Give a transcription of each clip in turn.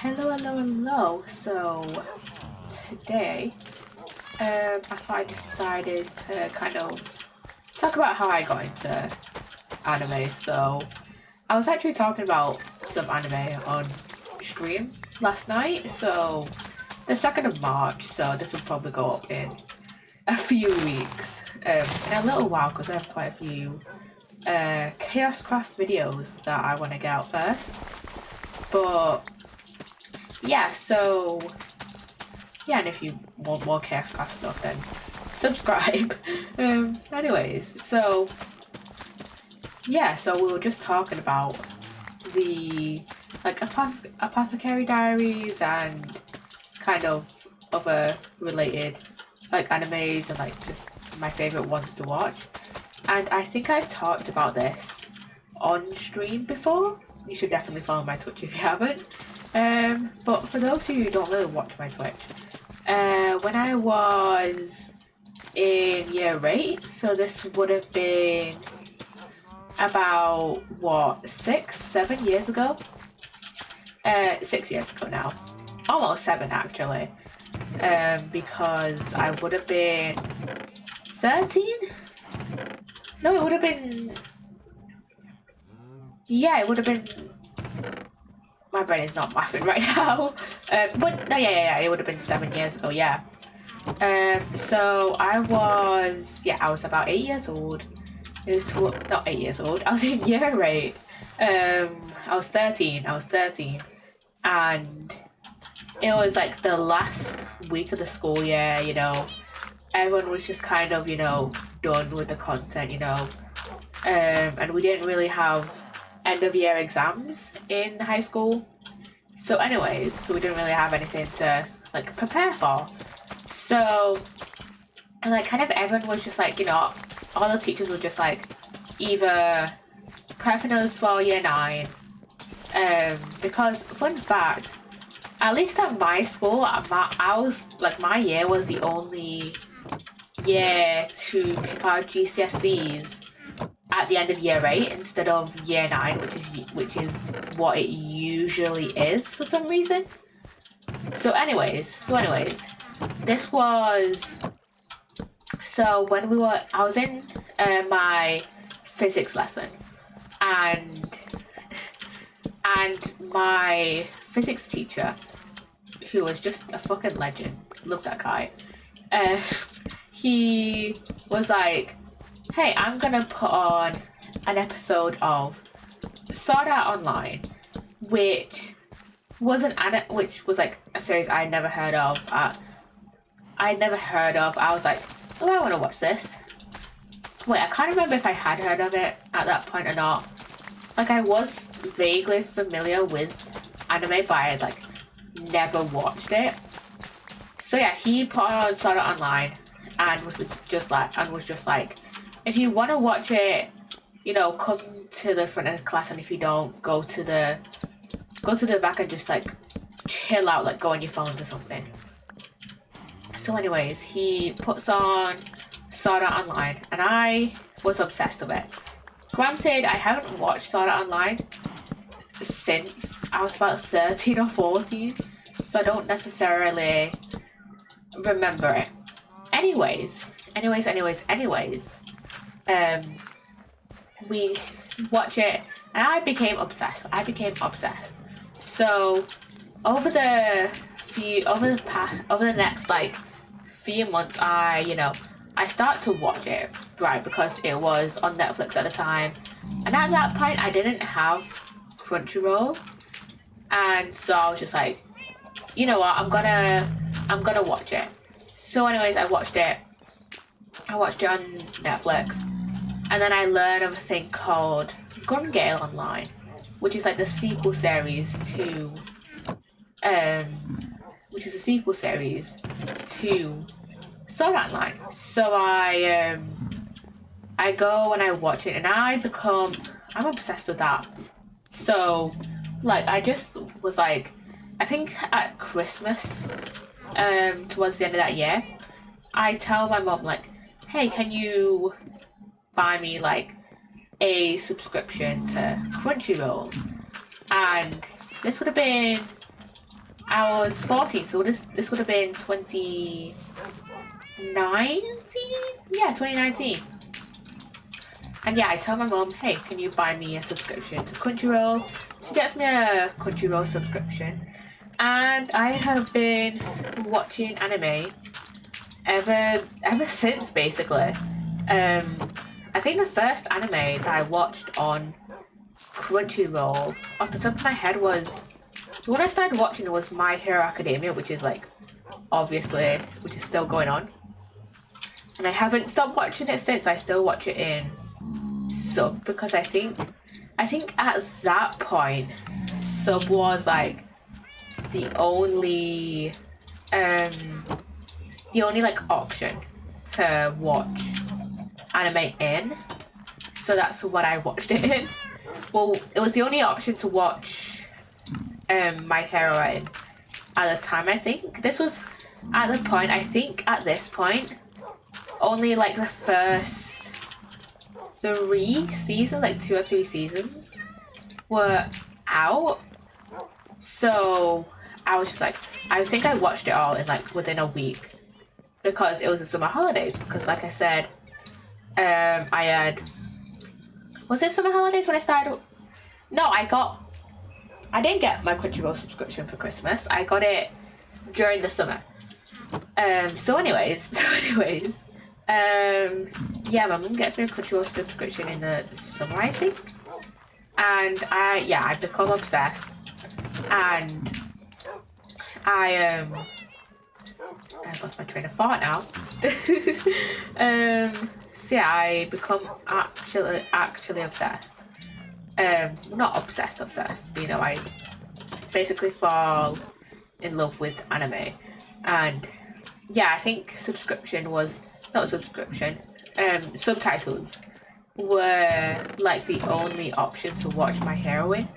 Hello. So today, I decided to kind of talk about how I got into anime. So I was actually talking about some anime on stream last night. So the 2nd of March. So this will probably go up in a few weeks, in a little while, because I have quite a few ChaosCraft videos that I want to get out first. But yeah, so yeah, and if you want more ChaosCraft stuff, then subscribe. Anyways, so yeah, so we were just talking about the Apothecary Diaries and kind of other related animes and just my favorite ones to watch. And I think I've talked about this on stream before. You should definitely follow my Twitch if you haven't. But for those who don't really watch my Twitch, when I was in year 8, so this would have been about, 6-7 years ago? 6 years ago now. Almost 7 actually. Because I would have been 13? No, it would have been... Yeah, it would have been... My brain is not mathing right now. But no, yeah, it would have been 7 years ago, yeah. So I was about 8 years old. It was not 8 years old. I was in year 8. I was 13. And it was the last week of the school year, Everyone was just kind of, done with the content, and we didn't really have end of year exams in high school. So anyways, we didn't really have anything to prepare for. So, and kind of everyone was just all the teachers were just either prepping us for year 9, because fun fact, at least at my school, my year was the only year to pick our GCSEs at the end of year 8 instead of year 9, which is what it usually is for some reason. So anyways, this was... So when I was in my physics lesson, and my physics teacher, who was just a fucking legend, love that guy, he was like, hey, I'm gonna put on an episode of Sword Art Online, which was a series I'd never heard of. I was like, oh, I want to watch this. Wait, I can't remember if I had heard of it at that point or not. I was vaguely familiar with anime, but I had never watched it. So yeah, he put on Sword Art Online and was just like, if you want to watch it, come to the front of the class, and if you don't, go to the back and just chill out, go on your phones or something. So anyways, he puts on Sword Art Online, and I was obsessed with it. Granted, I haven't watched Sword Art Online since I was about 13 or 14, so I don't necessarily remember it. Anyways, we watch it, and I became obsessed. So over the next few months, I start to watch it, right, because it was on Netflix at the time, and at that point I didn't have Crunchyroll, and so I was just like, you know what, I'm gonna watch it. So anyways, I watched it on Netflix, and then I learned of a thing called Gun Gale Online, which is the sequel series to Sword Art Online. So I go and I watch it, and I'm obsessed with that. So I just was I think at Christmas, towards the end of that year, I tell my mom hey, can you buy me a subscription to Crunchyroll? And this would have been I was 14, so this would have been 2019? Yeah, 2019. And yeah, I tell my mom, hey, can you buy me a subscription to Crunchyroll? She gets me a Crunchyroll subscription. And I have been watching anime ever since, basically. I think the first anime that I watched on Crunchyroll, off the top of my head, was when I started watching it was My Hero Academia, which is like obviously which is still going on, and I haven't stopped watching it since. I still watch it in sub because I think at that point sub was like the only like option to watch anime in, so that's what I watched it in. Well, it was the only option to watch My Hero in at the time. I think this was at the point, I think at this point only like the first 3 seasons, like 2 or 3 seasons were out, so I was just like, I think I watched it all in like within a week because it was the summer holidays, because like I said, was it summer holidays when I started? No, I didn't get my Crunchyroll subscription for Christmas. I got it during the summer. So anyways, yeah, my mum gets me a Crunchyroll subscription in the summer, I think. And I've become obsessed. And I've lost my train of thought now. So yeah, I become actually obsessed. Not obsessed, but you know, I basically fall in love with anime. And yeah, I think subtitles were like the only option to watch My Hero in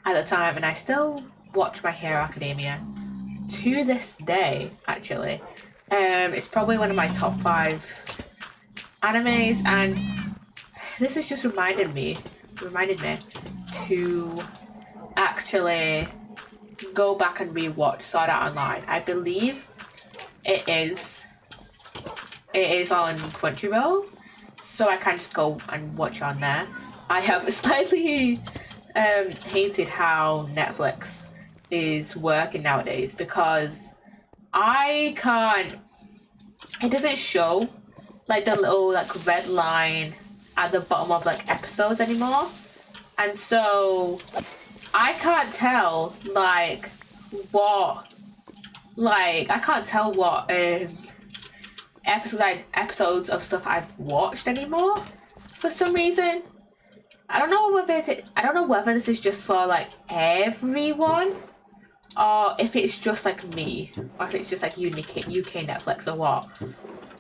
at the time, and I still watch My Hero Academia to this day, actually. It's probably one of my top 5 animes, and this has just reminded me to actually go back and rewatch Sword Art Online. I believe it is on Crunchyroll, so I can just go and watch on there. I have slightly hated how Netflix is working nowadays, because it doesn't show like the little like red line at the bottom of like episodes anymore, and so I can't tell what episodes of stuff I've watched anymore for some reason. I don't know whether this is just for like everyone, or if it's just like me, or if it's just like UK Netflix or what.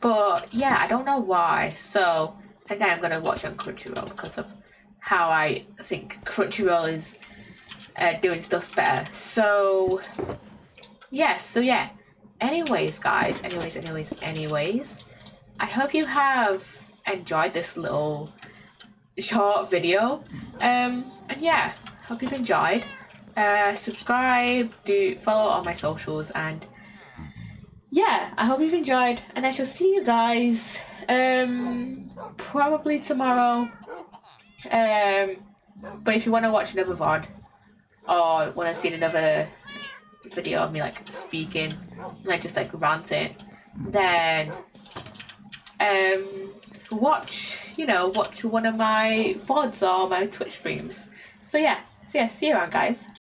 But yeah, I don't know why. So I think I'm gonna watch on Crunchyroll because of how I think Crunchyroll is doing stuff better. So yeah. Anyways, guys. Anyways. I hope you have enjoyed this little short video. And yeah, hope you've enjoyed. Subscribe, follow all my socials, and yeah, I hope you've enjoyed, and I shall see you guys probably tomorrow. But if you want to watch another VOD or want to see another video of me like speaking, like just like ranting, then watch one of my VODs or my Twitch streams. So yeah, see you around, guys.